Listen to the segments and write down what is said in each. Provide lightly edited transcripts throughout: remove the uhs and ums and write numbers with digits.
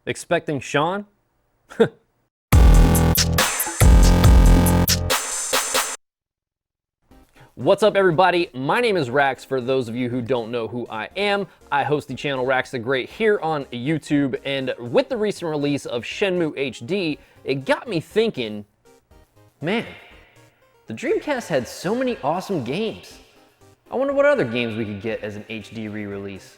Expecting Sean? What's up, everybody? My name is Rax. For those of you who don't know who I am, I host the channel RaxTheGreat here on YouTube, and with the recent release of Shenmue HD, it got me thinking, man, the Dreamcast had so many awesome games. I wonder what other games we could get as an HD re-release.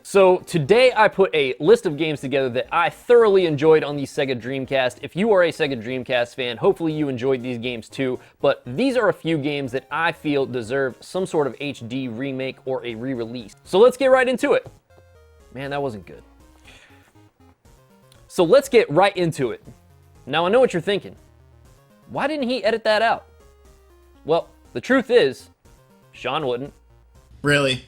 So today I put a list of games together that I thoroughly enjoyed on the Sega Dreamcast. If you are a Sega Dreamcast fan, hopefully you enjoyed these games too, but these are a few games that I feel deserve some sort of HD remake or a re-release. So let's get right into it. Man, that wasn't good. So let's get right into it. Now I know what you're thinking. Why didn't he edit that out? Well, the truth is, Sean wouldn't. Really?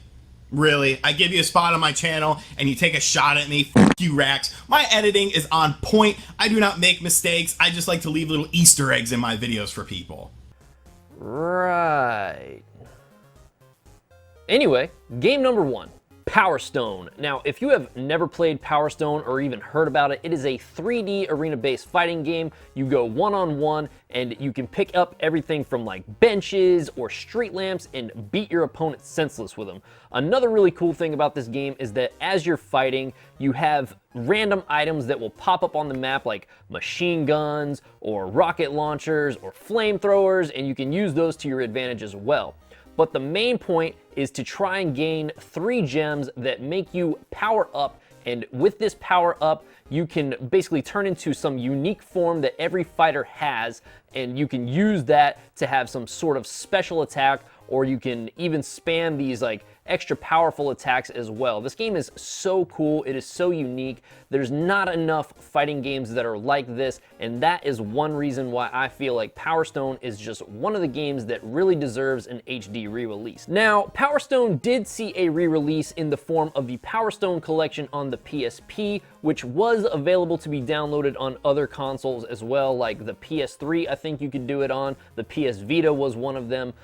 Really? I give you a spot on my channel and you take a shot at me? F you, Rax. My editing is on point. I do not make mistakes. I just like to leave little Easter eggs in my videos for people. Right. Anyway, game number one. Power Stone. Now, if you have never played Power Stone or even heard about it, it is a 3D arena-based fighting game. You go one-on-one, and you can pick up everything from like benches or street lamps and beat your opponent senseless with them. Another really cool thing about this game is that as you're fighting, you have random items that will pop up on the map like machine guns or rocket launchers or flamethrowers, and you can use those to your advantage as well. But the main point is to try and gain 3 gems that make you power up, and with this power up, you can basically turn into some unique form that every fighter has, and you can use that to have some sort of special attack, or you can even spam these like extra powerful attacks as well. This game is so cool, it is so unique. There's not enough fighting games that are like this, and that is one reason why I feel like Power Stone is just one of the games that really deserves an HD re-release. Now, Power Stone did see a re-release in the form of the Power Stone collection on the PSP, which was available to be downloaded on other consoles as well, like the PS3 I think you could do it on, the PS Vita was one of them.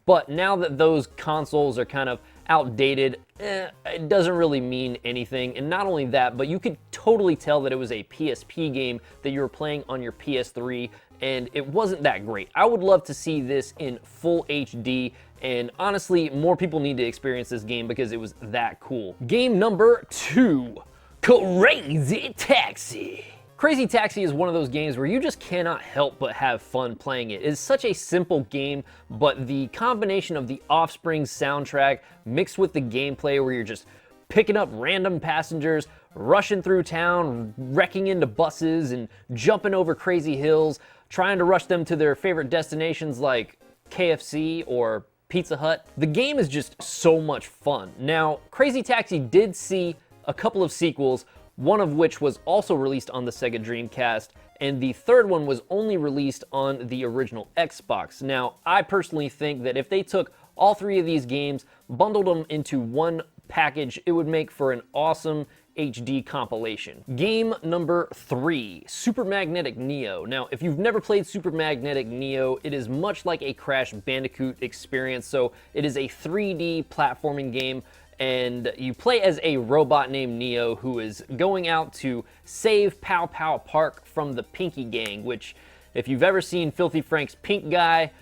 But now that those consoles are kind of outdated, it doesn't really mean anything. And not only that, but you could totally tell that it was a PSP game that you were playing on your PS3, and it wasn't that great. I would love to see this in full HD, and honestly, more people need to experience this game because it was that cool. Game number 2, Crazy Taxi. Crazy Taxi is one of those games where you just cannot help but have fun playing it. It's such a simple game, but the combination of the Offspring soundtrack mixed with the gameplay where you're just picking up random passengers, rushing through town, wrecking into buses, and jumping over crazy hills, trying to rush them to their favorite destinations like KFC or Pizza Hut. The game is just so much fun. Now, Crazy Taxi did see a couple of sequels, one of which was also released on the Sega Dreamcast, and the third one was only released on the original Xbox. Now, I personally think that if they took all 3 of these games, bundled them into one package, it would make for an awesome HD compilation. Game number 3, Super Magnetic Neo. Now, if you've never played Super Magnetic Neo, it is much like a Crash Bandicoot experience, so it is a 3D platforming game, and you play as a robot named Neo who is going out to save Pow Pow Park from the Pinky Gang, which, if you've ever seen Filthy Frank's Pink Guy,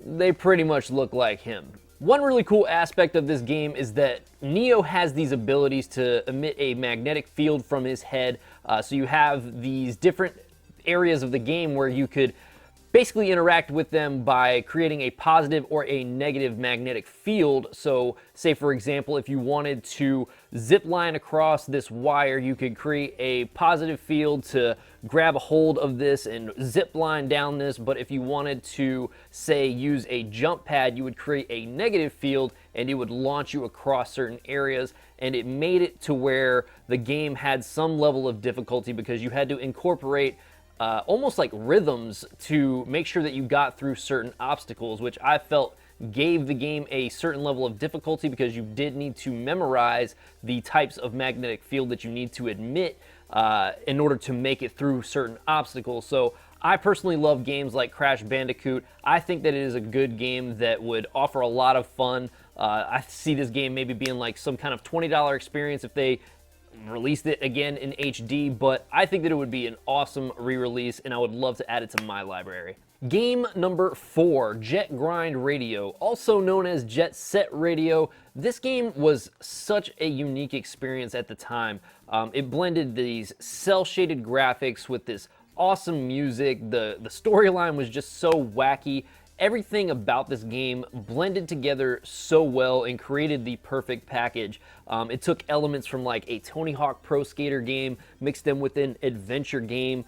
they pretty much look like him. One really cool aspect of this game is that Neo has these abilities to emit a magnetic field from his head, so you have these different areas of the game where you could basically interact with them by creating a positive or a negative magnetic field. So say for example, if you wanted to zip line across this wire, you could create a positive field to grab a hold of this and zip line down this. But if you wanted to, say, use a jump pad, you would create a negative field and it would launch you across certain areas. And it made it to where the game had some level of difficulty because you had to incorporate almost like rhythms to make sure that you got through certain obstacles, which I felt gave the game a certain level of difficulty because you did need to memorize the types of magnetic field that you need to emit in order to make it through certain obstacles. So I personally love games like Crash Bandicoot. I think that it is a good game that would offer a lot of fun. I see this game maybe being like some kind of $20 experience if they released it again in HD, but I think that it would be an awesome re-release, and I would love to add it to my library. Game number 4, Jet Grind Radio, also known as Jet Set Radio. This game was such a unique experience at the time. It blended these cel-shaded graphics with this awesome music. The storyline was just so wacky. Everything about this game blended together so well and created the perfect package. It took elements from like a Tony Hawk Pro Skater game, mixed them with an adventure game.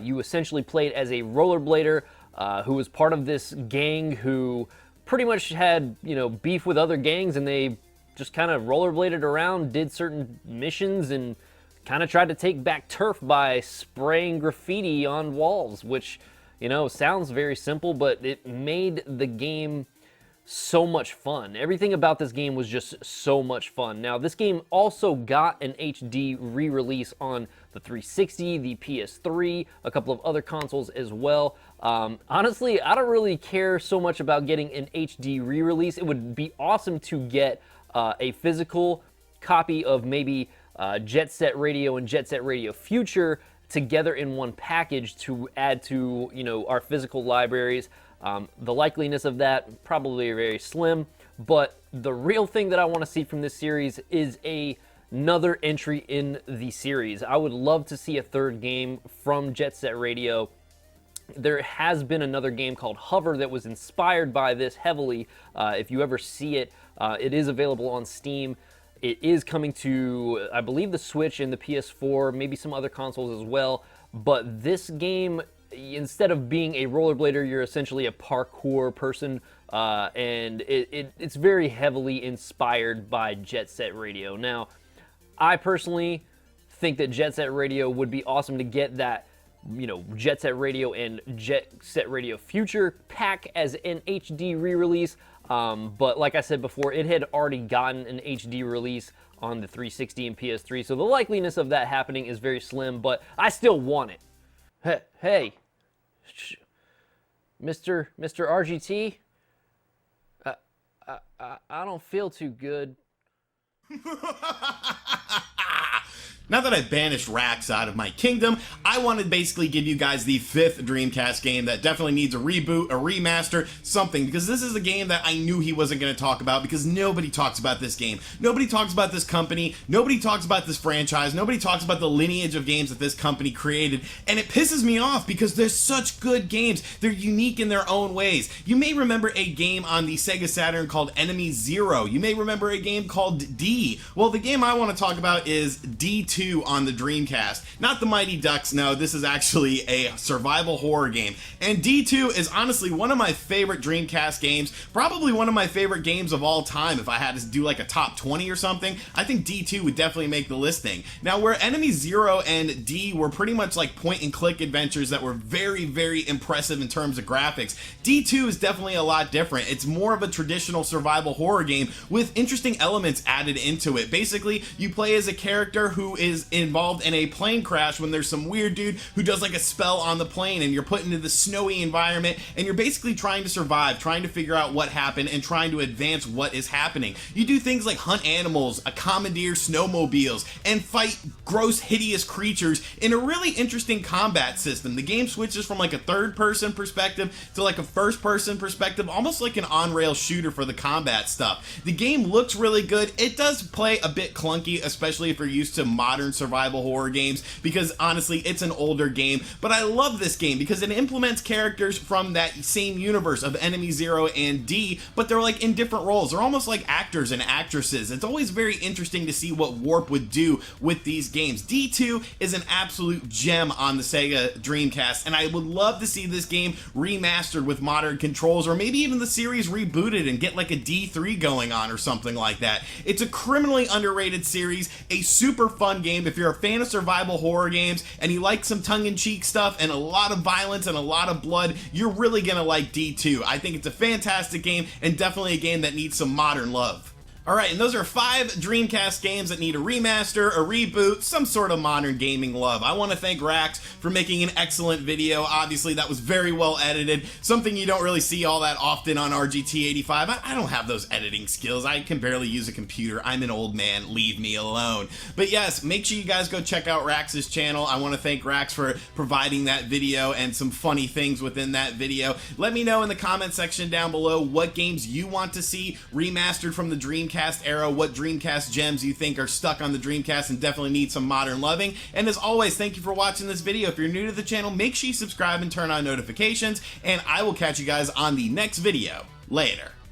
You essentially played as a rollerblader who was part of this gang who pretty much had, beef with other gangs, and they just kind of rollerbladed around, did certain missions, and kind of tried to take back turf by spraying graffiti on walls, which, sounds very simple, but it made the game so much fun. Everything about this game was just so much fun. Now, this game also got an HD re-release on the 360, the PS3, a couple of other consoles as well. Honestly, I don't really care so much about getting an HD re-release. It would be awesome to get a physical copy of maybe Jet Set Radio and Jet Set Radio Future together in one package to add to, our physical libraries. The likeliness of that probably very slim, but the real thing that I want to see from this series is another entry in the series. I would love to see a third game from Jet Set Radio. There has been another game called Hover that was inspired by this heavily. If you ever see it, it is available on Steam. It is coming to, I believe, the Switch and the PS4, maybe some other consoles as well. But this game, instead of being a rollerblader, you're essentially a parkour person, and it's very heavily inspired by Jet Set Radio. Now, I personally think that Jet Set Radio would be awesome to get that, Jet Set Radio and Jet Set Radio Future pack as an HD re-release. But like I said before, it had already gotten an HD release on the 360 and PS3, so the likeliness of that happening is very slim, but I still want it. Hey, Mr. RGT, I don't feel too good. Now that I've banished Rax out of my kingdom, I want to basically give you guys the 5th Dreamcast game that definitely needs a reboot, a remaster, something, because this is a game that I knew he wasn't going to talk about, because nobody talks about this game. Nobody talks about this company. Nobody talks about this franchise. Nobody talks about the lineage of games that this company created, and it pisses me off because they're such good games. They're unique in their own ways. You may remember a game on the Sega Saturn called Enemy Zero. You may remember a game called D. Well, the game I want to talk about is D2 on the Dreamcast. Not the Mighty Ducks, no, this is actually a survival horror game. And D2 is honestly one of my favorite Dreamcast games, probably one of my favorite games of all time. If I had to do like a top 20 or something, I think D2 would definitely make the listing. Now, where Enemy Zero and D were pretty much like point and click adventures that were very, very impressive in terms of graphics, D2 is definitely a lot different. It's more of a traditional survival horror game with interesting elements added into it. Basically, you play as a character who is involved in a plane crash when there's some weird dude who does like a spell on the plane, and you're put into the snowy environment, and you're basically trying to survive, trying to figure out what happened, and trying to advance what is happening. You do things like hunt animals, commandeer snowmobiles, and fight gross, hideous creatures in a really interesting combat system. The game switches from like a third-person perspective to like a first-person perspective, almost like an on-rail shooter for the combat stuff. The game looks really good. It does play a bit clunky, especially if you're used to modern survival horror games, because honestly, it's an older game, but I love this game because it implements characters from that same universe of Enemy Zero and D, but they're like in different roles. They're almost like actors and actresses. It's always very interesting to see what Warp would do with these games. D2 is an absolute gem on the Sega Dreamcast, and I would love to see this game remastered with modern controls, or maybe even the series rebooted and get like a D3 going on or something like that. It's a criminally underrated series, a super fun game. If you're a fan of survival horror games and you like some tongue-in-cheek stuff and a lot of violence and a lot of blood, you're really gonna like D2. I think it's a fantastic game and definitely a game that needs some modern love. Alright, and those are 5 Dreamcast games that need a remaster, a reboot, some sort of modern gaming love. I want to thank Rax for making an excellent video. Obviously, that was very well edited, something you don't really see all that often on RGT 85. I don't have those editing skills. I can barely use a computer. I'm an old man. Leave me alone. But yes, make sure you guys go check out Rax's channel. I want to thank Rax for providing that video and some funny things within that video. Let me know in the comment section down below what games you want to see remastered from the Dreamcast era, what Dreamcast gems you think are stuck on the Dreamcast and definitely need some modern loving. And as always, thank you for watching this video. If you're new to the channel, make sure you subscribe and turn on notifications, and I will catch you guys on the next video. Later.